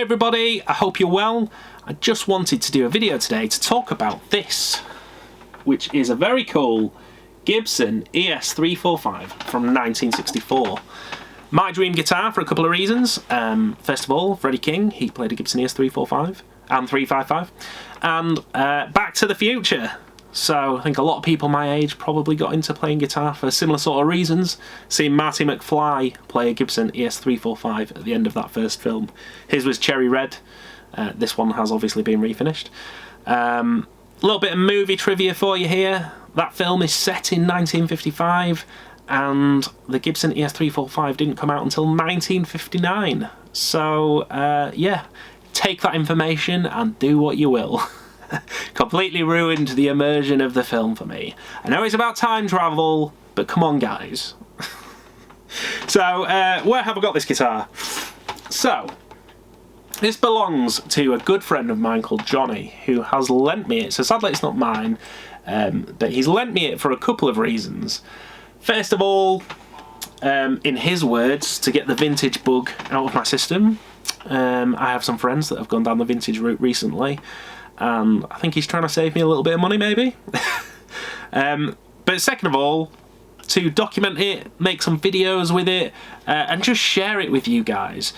everybody, I hope you're well. I just wanted to do a video today to talk about this, which is a very cool Gibson ES-345 from 1964. My dream guitar for a couple of reasons. First of all, Freddie King, he played a Gibson ES-345 and 355. And Back to the Future. So I think a lot of people my age probably got into playing guitar for similar sort of reasons. Seeing Marty McFly play a Gibson ES-345 at the end of that first film. His was cherry red. This one has obviously been refinished. A little bit of movie trivia for you here. That film is set in 1955 and the Gibson ES-345 didn't come out until 1959. So yeah, take that information and do what you will. Completely ruined the immersion of the film for me. I know it's about time travel, but come on guys. So, where have I got this guitar? So, this belongs to a good friend of mine called Johnny, who has lent me it. So sadly it's not mine, but he's lent me it for a couple of reasons. First of all, in his words, to get the vintage bug out of my system. I have some friends that have gone down the vintage route recently, and I think he's trying to save me a little bit of money maybe. But second of all, to document it, make some videos with it, and just share it with you guys.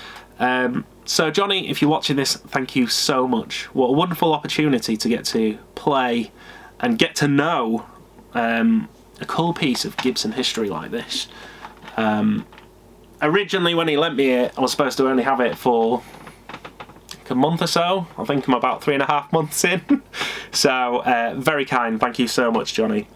So Johnny, if you're watching this, thank you so much. What a wonderful opportunity to get to play and get to know a cool piece of Gibson history like this. Originally when he lent me it, I was supposed to only have it for a month or so. I think I'm about 3.5 months in. So very kind, thank you so much Johnny.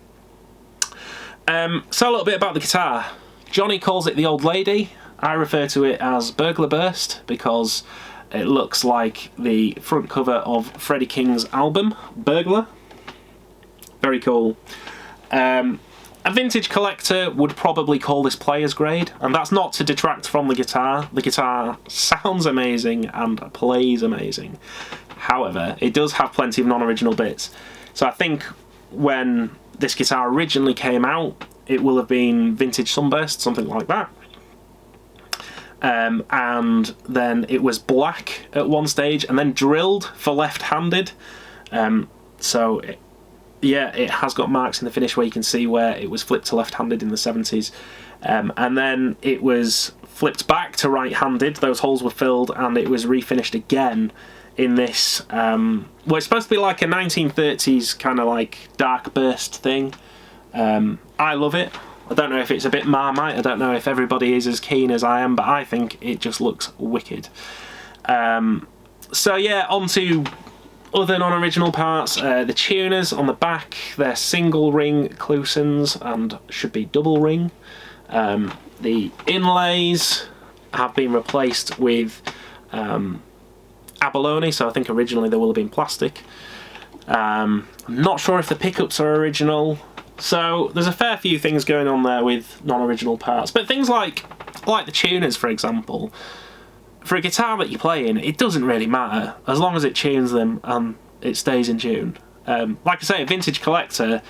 So a little bit about the guitar. Johnny calls it the old lady. I refer to it as Burglar Burst because it looks like the front cover of Freddie King's album, Burglar. Very cool. A vintage collector would probably call this player's grade, and that's not to detract from the guitar. The guitar sounds amazing and plays amazing. However, it does have plenty of non-original bits. So I think when this guitar originally came out, it will have been vintage Sunburst, something like that. And then it was black at one stage and then drilled for left-handed. Yeah, it has got marks in the finish where you can see where it was flipped to left-handed in the 70s. And then it was flipped back to right-handed, those holes were filled, and it was refinished again in this, well, it's supposed to be like a 1930s kind of like dark burst thing. I love it. I don't know if it's a bit Marmite, I don't know if everybody is as keen as I am, but I think it just looks wicked. So yeah, on to other non-original parts. The tuners on the back, they're single ring Clusons and should be double ring. The inlays have been replaced with abalone, so I think originally they will have been plastic. I'm not sure if the pickups are original, so there's a fair few things going on there with non-original parts. But things like the tuners, for example, for a guitar that you play in, it doesn't really matter as long as it tunes them and it stays in tune. Like I say, a vintage collector,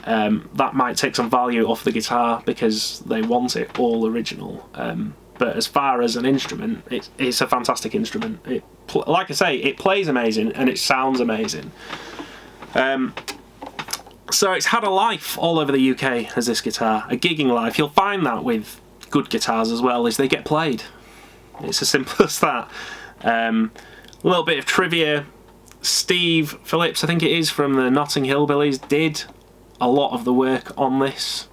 that might take some value off the guitar because they want it all original. But as far as an instrument, it's a fantastic instrument. Like I say, it plays amazing and it sounds amazing. So it's had a life all over the UK as this guitar, a gigging life. You'll find that with good guitars as well, is they get played. It's as simple as that. A little bit of trivia. Steve Phillips, I think it is, from the Notting Hillbillies, did a lot of the work on this.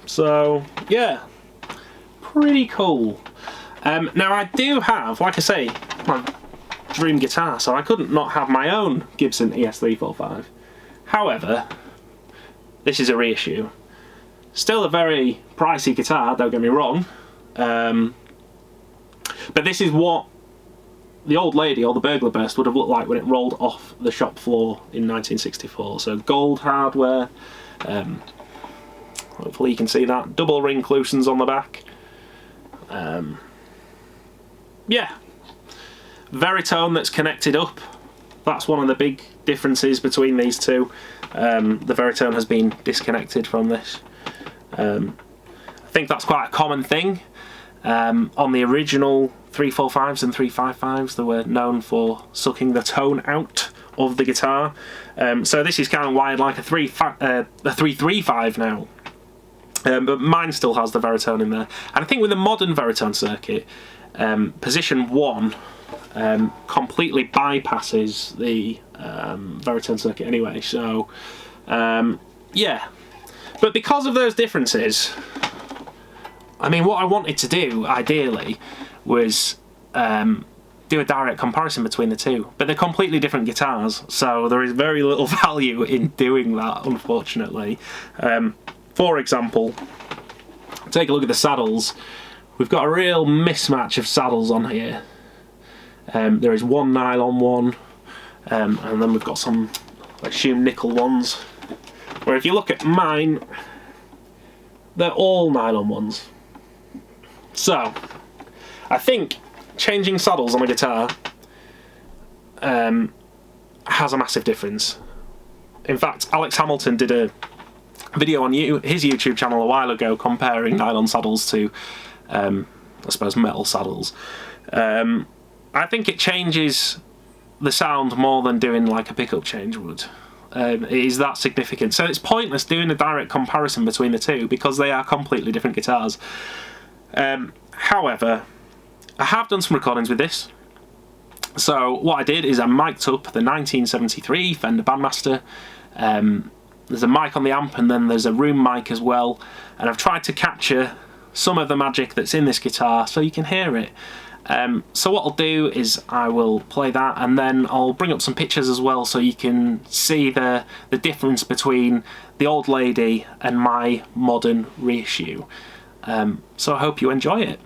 So, yeah, pretty cool. Now, I do have, like I say, my dream guitar, so I couldn't not have my own Gibson ES-345. However, this is a reissue. Still a very pricey guitar, don't get me wrong. But this is what the old lady, or the Burglar Burst, would have looked like when it rolled off the shop floor in 1964. So gold hardware, hopefully you can see that. Double ring Clusons on the back. Yeah, Veritone that's connected up. That's one of the big differences between these two. The Veritone has been disconnected from this. I think that's quite a common thing. On the original 345s and 355s. They were known for sucking the tone out of the guitar. So this is kind of wired like a 335 now. But mine still has the baritone in there. And I think with the modern baritone circuit, position 1 completely bypasses the baritone circuit anyway. So, yeah. But because of those differences, I mean, what I wanted to do, ideally, was do a direct comparison between the two. But they're completely different guitars, so there is very little value in doing that, unfortunately. For example, take a look at the saddles. We've got a real mismatch of saddles on here. There is one nylon one, and then we've got some, I assume, nickel ones. Where if you look at mine, they're all nylon ones. So, I think changing saddles on a guitar has a massive difference. In fact, Alex Hamilton did a video on his YouTube channel a while ago comparing nylon saddles to, I suppose, metal saddles. I think it changes the sound more than doing like a pickup change would. It is that significant. So it's pointless doing a direct comparison between the two because they are completely different guitars. However, I have done some recordings with this. So what I did is I mic'd up the 1973 Fender Bandmaster. There's a mic on the amp and then there's a room mic as well. And I've tried to capture some of the magic that's in this guitar so you can hear it. So what I'll do is I will play that and then I'll bring up some pictures as well so you can see the difference between the old lady and my modern reissue. So I hope you enjoy it.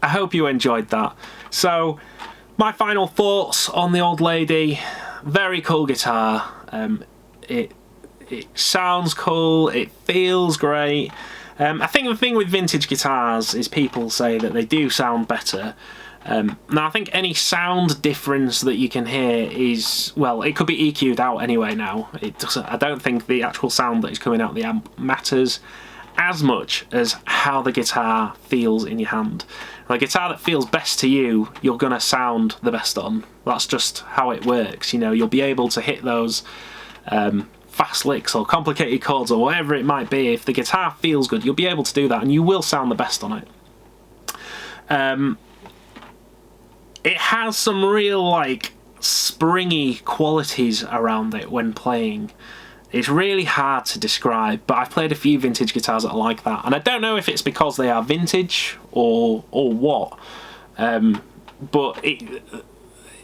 I hope you enjoyed that. So, my final thoughts on the old lady. Very cool guitar. It sounds cool. It feels great. I think the thing with vintage guitars is people say that they do sound better. Now I think any sound difference that you can hear is, well, it could be EQ'd out anyway now. It doesn't. I don't think the actual sound that is coming out of the amp matters as much as how the guitar feels in your hand. A guitar that feels best to you, you're gonna sound the best on. That's just how it works. You know, you'll be able to hit those fast licks or complicated chords or whatever it might be. If the guitar feels good, you'll be able to do that, and you will sound the best on it. It has some real, like, springy qualities around it when playing. It's really hard to describe, but I've played a few vintage guitars that are like that, and I don't know if it's because they are vintage or what, but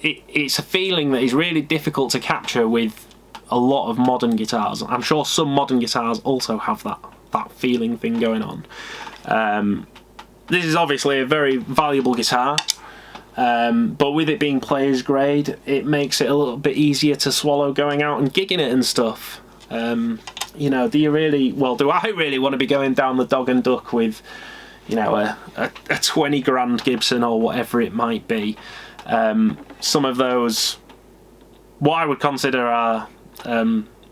it's a feeling that is really difficult to capture with a lot of modern guitars. I'm sure some modern guitars also have that feeling thing going on. This is obviously a very valuable guitar, but with it being player's grade, it makes it a little bit easier to swallow going out and gigging it and stuff. You know, do I really want to be going down the dog and duck with, you know, a 20 grand Gibson or whatever it might be? Some of those, what I would consider are,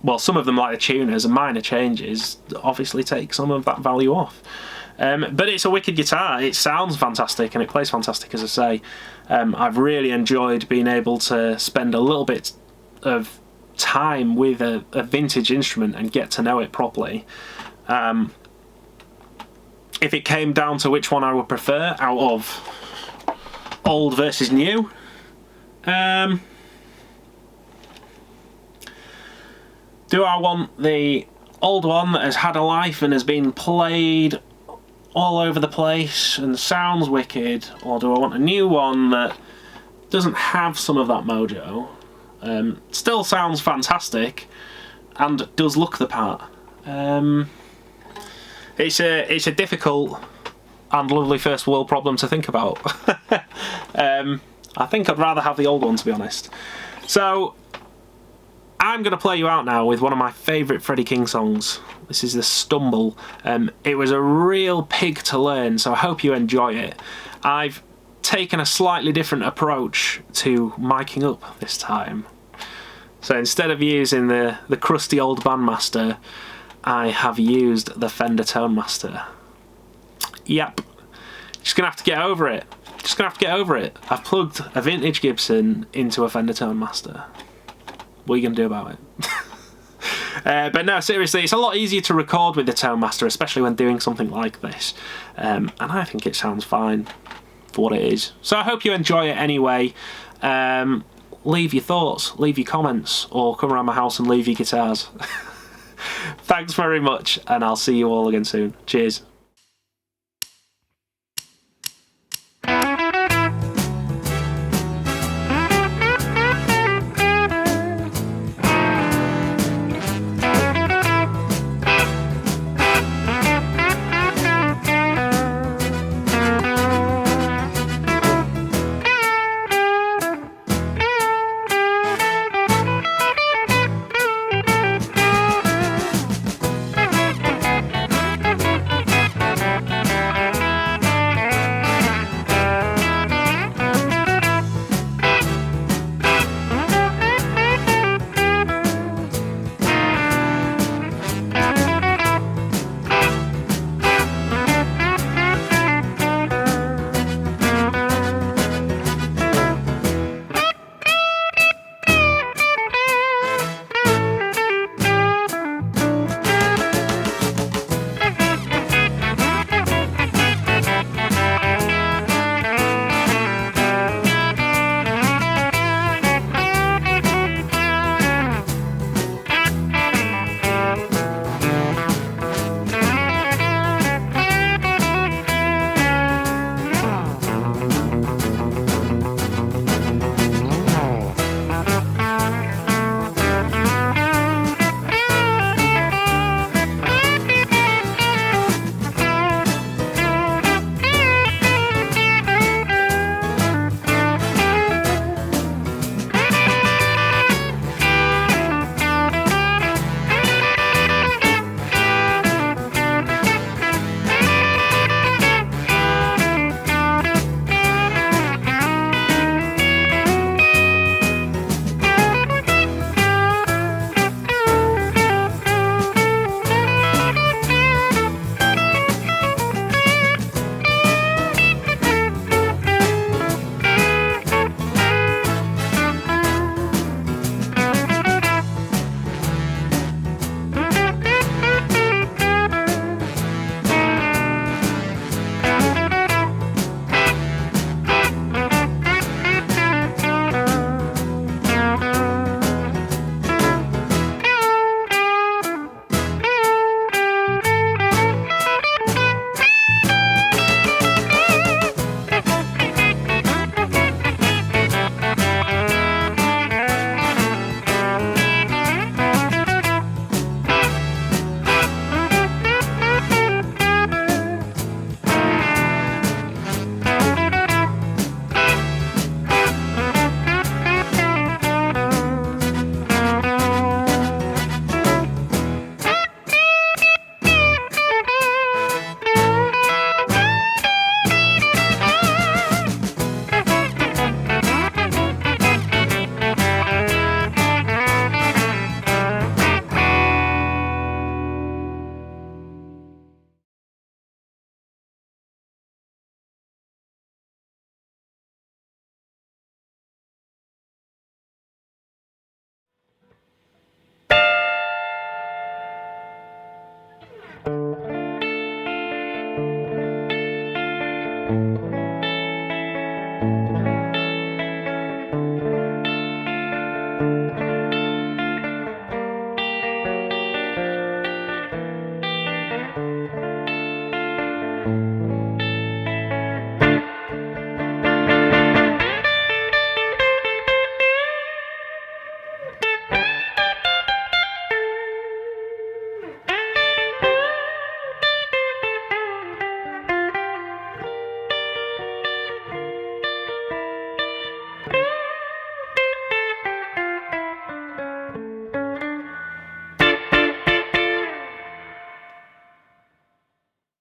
well, some of them, like the tuners and minor changes, obviously take some of that value off. But it's a wicked guitar. It sounds fantastic and it plays fantastic, as I say. I've really enjoyed being able to spend a little bit of time with a vintage instrument and get to know it properly. If it came down to which one I would prefer out of old versus new, do I want the old one that has had a life and has been played all over the place and sounds wicked, or do I want a new one that doesn't have some of that mojo, still sounds fantastic and does look the part? It's a difficult and lovely first world problem to think about. I think I'd rather have the old one, to be honest. So I'm going to play you out now with one of my favourite Freddie King songs. This is The Stumble. It was a real pig to learn, so I hope you enjoy it. I've taken a slightly different approach to miking up this time. So instead of using the crusty old Bandmaster, I have used the Fender Tone Master. Yep. Just going to have to get over it. Just going to have to get over it. I've plugged a vintage Gibson into a Fender Tone Master. What are you going to do about it? But no, seriously, it's a lot easier to record with the Tone Master, especially when doing something like this. And I think it sounds fine for what it is. So I hope you enjoy it anyway. Leave your thoughts, leave your comments, or come around my house and leave your guitars. Thanks very much, and I'll see you all again soon. Cheers.